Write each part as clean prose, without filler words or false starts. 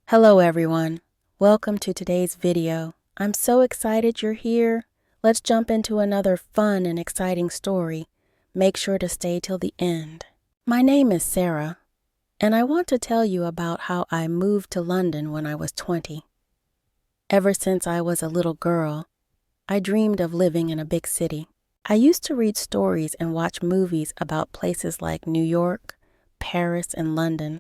Hello everyone. Welcome to today's video. I'm so excited you're here. Let's jump into another fun and exciting story. Make sure to stay till the end. My name is Sarah, and I want to tell you about how I moved to London when I was 20. Ever since I was a little girl, I dreamed of living in a big city. I used to read stories and watch movies about places like New York, Paris, and London.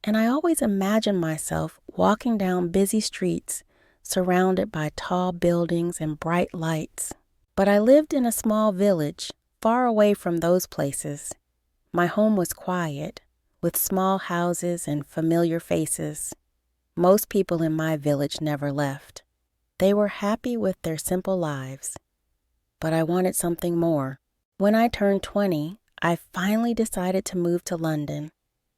And I always imagined myself walking down busy streets, surrounded by tall buildings and bright lights. But I lived in a small village, far away from those places. My home was quiet, with small houses and familiar faces. Most people in my village never left. They were happy with their simple lives. But I wanted something more. When I turned 20, I finally decided to move to London.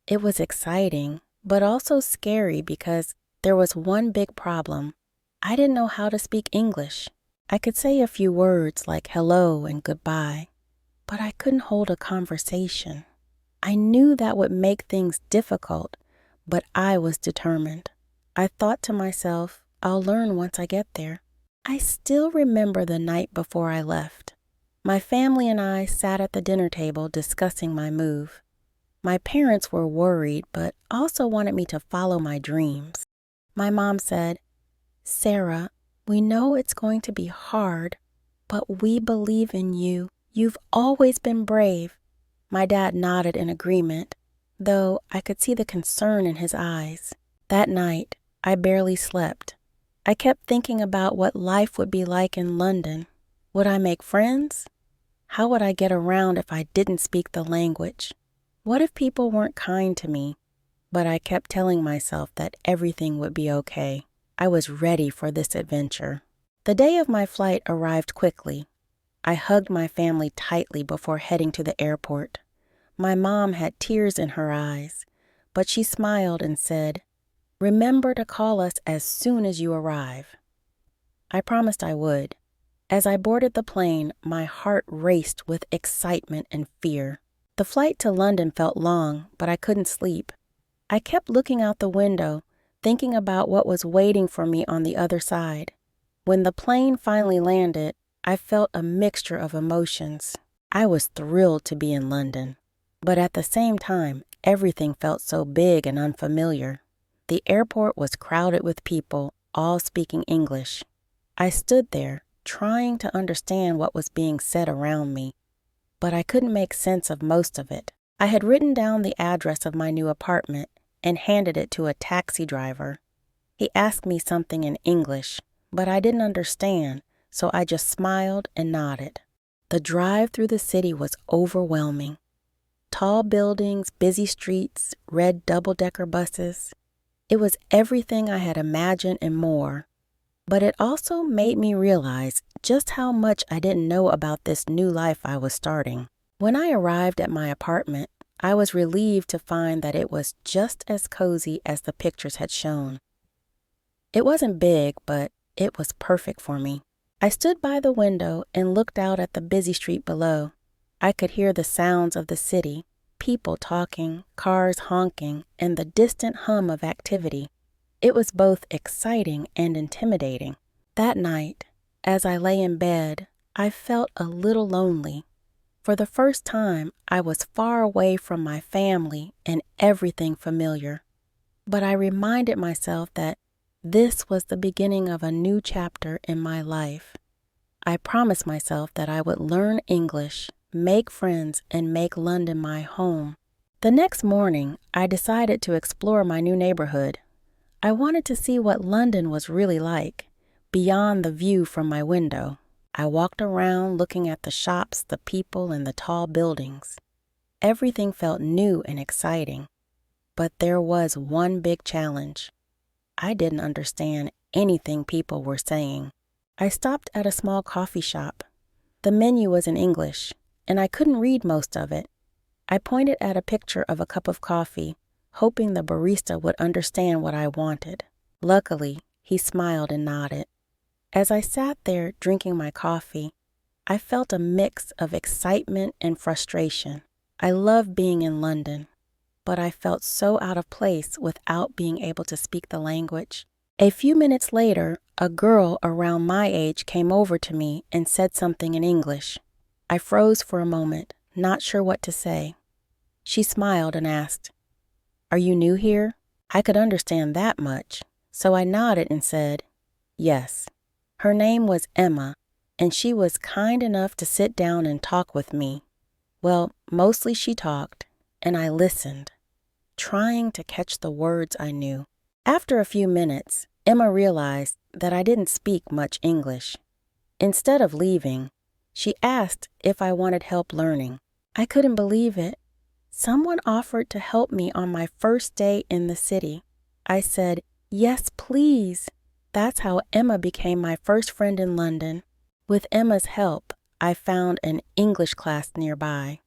It was exciting, but also scary because there was one big problem. I didn't know how to speak English. I could say a few words like hello and goodbye, but I couldn't hold a conversation. I knew that would make things difficult, but I was determined. I thought to myself, I'll learn once I get there. I still remember the night before I left. My family and I sat at the dinner table discussing my move. My parents were worried, but also wanted me to follow my dreams. My mom said, "Sarah, we know it's going to be hard, but we believe in you. You've always been brave." My dad nodded in agreement, though I could see the concern in his eyes. That night, I barely slept. I kept thinking about what life would be like in London. Would I make friends? How would I get around if I didn't speak the language? What if people weren't kind to me? But I kept telling myself that everything would be okay. I was ready for this adventure. The day of my flight arrived quickly. I hugged my family tightly before heading to the airport. My mom had tears in her eyes, but she smiled and said, "Remember to call us as soon as you arrive." I promised I would. As I boarded the plane, my heart raced with excitement and fear. The flight to London felt long, but I couldn't sleep. I kept looking out the window, thinking about what was waiting for me on the other side. When the plane finally landed, I felt a mixture of emotions. I was thrilled to be in London, but at the same time, everything felt so big and unfamiliar. The airport was crowded with people, all speaking English. I stood there, trying to understand what was being said around me, but I couldn't make sense of most of it. I had written down the address of my new apartment and handed it to a taxi driver. He asked me something in English, but I didn't understand, so I just smiled and nodded. The drive through the city was overwhelming. Tall buildings, busy streets, red double-decker buses. It was everything I had imagined and more. But it also made me realize just how much I didn't know about this new life I was starting. When I arrived at my apartment, I was relieved to find that it was just as cozy as the pictures had shown. It wasn't big, but it was perfect for me. I stood by the window and looked out at the busy street below. I could hear the sounds of the city, people talking, cars honking, and the distant hum of activity. It was both exciting and intimidating. That night, as I lay in bed, I felt a little lonely. For the first time, I was far away from my family and everything familiar. But I reminded myself that this was the beginning of a new chapter in my life. I promised myself that I would learn English, make friends, and make London my home. The next morning, I decided to explore my new neighborhood. I wanted to see what London was really like, beyond the view from my window. I walked around looking at the shops, the people, and the tall buildings. Everything felt new and exciting. But there was one big challenge. I didn't understand anything people were saying. I stopped at a small coffee shop. The menu was in English, and I couldn't read most of it. I pointed at a picture of a cup of coffee, hoping the barista would understand what I wanted. Luckily, he smiled and nodded. As I sat there drinking my coffee, I felt a mix of excitement and frustration. I loved being in London. but I felt so out of place without being able to speak the language. A few minutes later, a girl around my age came over to me and said something in English. I froze for a moment, not sure what to say. She smiled and asked, "Are you new here?" I could understand that much, so I nodded and said, "Yes." Her name was Emma, and she was kind enough to sit down and talk with me. Well, mostly she talked, and I listened, trying to catch the words I knew. After a few minutes, Emma realized that I didn't speak much English. Instead of leaving, she asked if I wanted help learning. I couldn't believe it. Someone offered to help me on my first day in the city. I said, "Yes, please." That's how Emma became my first friend in London. With Emma's help, I found an English class nearby.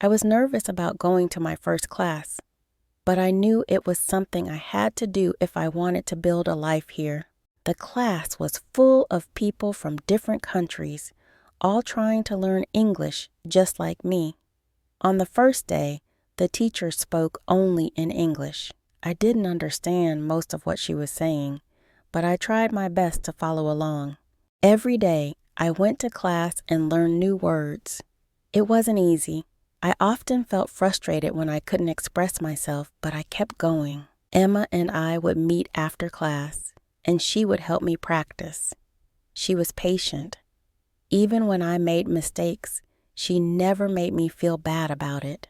I was nervous about going to my first class, but I knew it was something I had to do if I wanted to build a life here. The class was full of people from different countries, all trying to learn English just like me. On the first day, the teacher spoke only in English. I didn't understand most of what she was saying, but I tried my best to follow along. Every day, I went to class and learned new words. It wasn't easy. I often felt frustrated when I couldn't express myself, but I kept going. Emma and I would meet after class, and she would help me practice. She was patient. Even when I made mistakes, she never made me feel bad about it.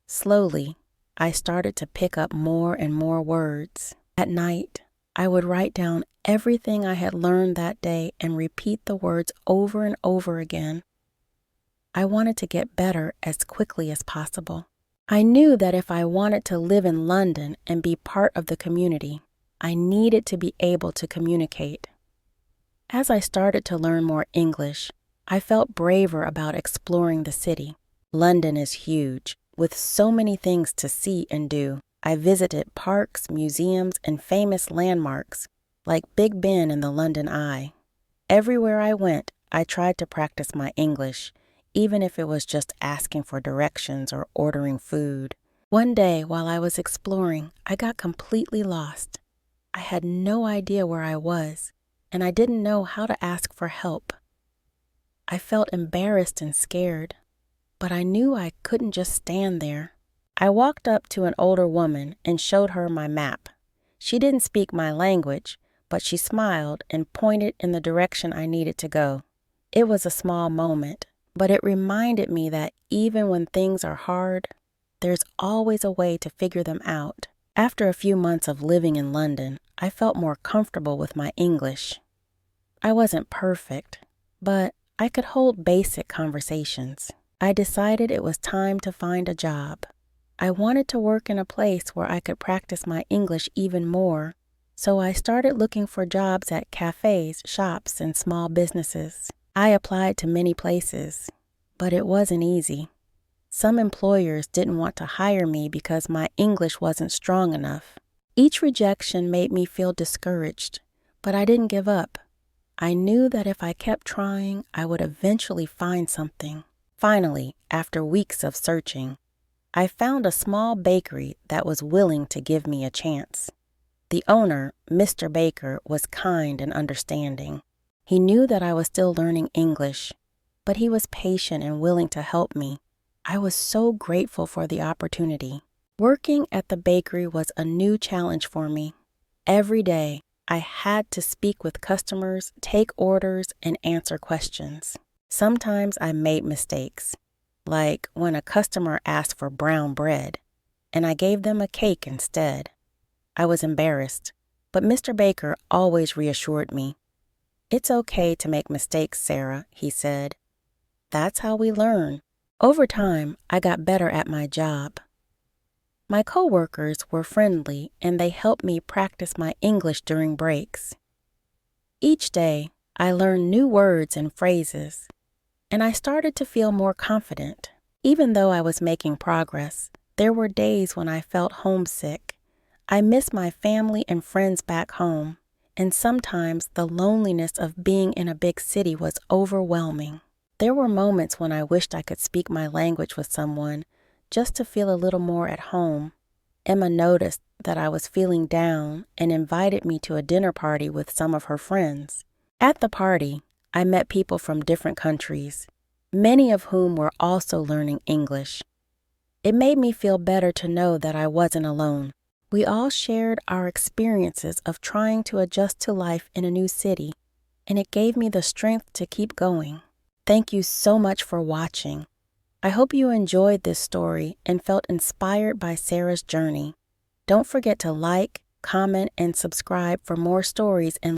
Slowly, I started to pick up more and more words. At night, I would write down everything I had learned that day and repeat the words over and over again. I wanted to get better as quickly as possible. I knew that if I wanted to live in London and be part of the community, I needed to be able to communicate. As I started to learn more English, I felt braver about exploring the city. London is huge, with so many things to see and do. I visited parks, museums, and famous landmarks like Big Ben and the London Eye. Everywhere I went, I tried to practice my English, even if it was just asking for directions or ordering food. One day, while I was exploring, I got completely lost. I had no idea where I was, and I didn't know how to ask for help. I felt embarrassed and scared, but I knew I couldn't just stand there. I walked up to an older woman and showed her my map. She didn't speak my language, but she smiled and pointed in the direction I needed to go. It was a small moment, but it reminded me that even when things are hard, there's always a way to figure them out. After a few months of living in London, I felt more comfortable with my English. I wasn't perfect, but I could hold basic conversations. I decided it was time to find a job. I wanted to work in a place where I could practice my English even more, so I started looking for jobs at cafes, shops, and small businesses. I applied to many places, but it wasn't easy. Some employers didn't want to hire me because my English wasn't strong enough. Each rejection made me feel discouraged, but I didn't give up. I knew that if I kept trying, I would eventually find something. Finally, after weeks of searching, I found a small bakery that was willing to give me a chance. The owner, Mr. Baker, was kind and understanding. He knew that I was still learning English, but he was patient and willing to help me. I was so grateful for the opportunity. Working at the bakery was a new challenge for me. Every day, I had to speak with customers, take orders, and answer questions. Sometimes I made mistakes, like when a customer asked for brown bread, and I gave them a cake instead. I was embarrassed, but Mr. Baker always reassured me. "It's okay to make mistakes, Sarah," he said. "That's how we learn." Over time, I got better at my job. My coworkers were friendly, and they helped me practice my English during breaks. Each day, I learned new words and phrases, and I started to feel more confident. Even though I was making progress, there were days when I felt homesick. I missed my family and friends back home, and sometimes the loneliness of being in a big city was overwhelming. There were moments when I wished I could speak my language with someone just to feel a little more at home. Emma noticed that I was feeling down and invited me to a dinner party with some of her friends. At the party, I met people from different countries, many of whom were also learning English. It made me feel better to know that I wasn't alone. We all shared our experiences of trying to adjust to life in a new city, and it gave me the strength to keep going. Thank you so much for watching. I hope you enjoyed this story and felt inspired by Sarah's journey. Don't forget to like, comment, and subscribe for more stories and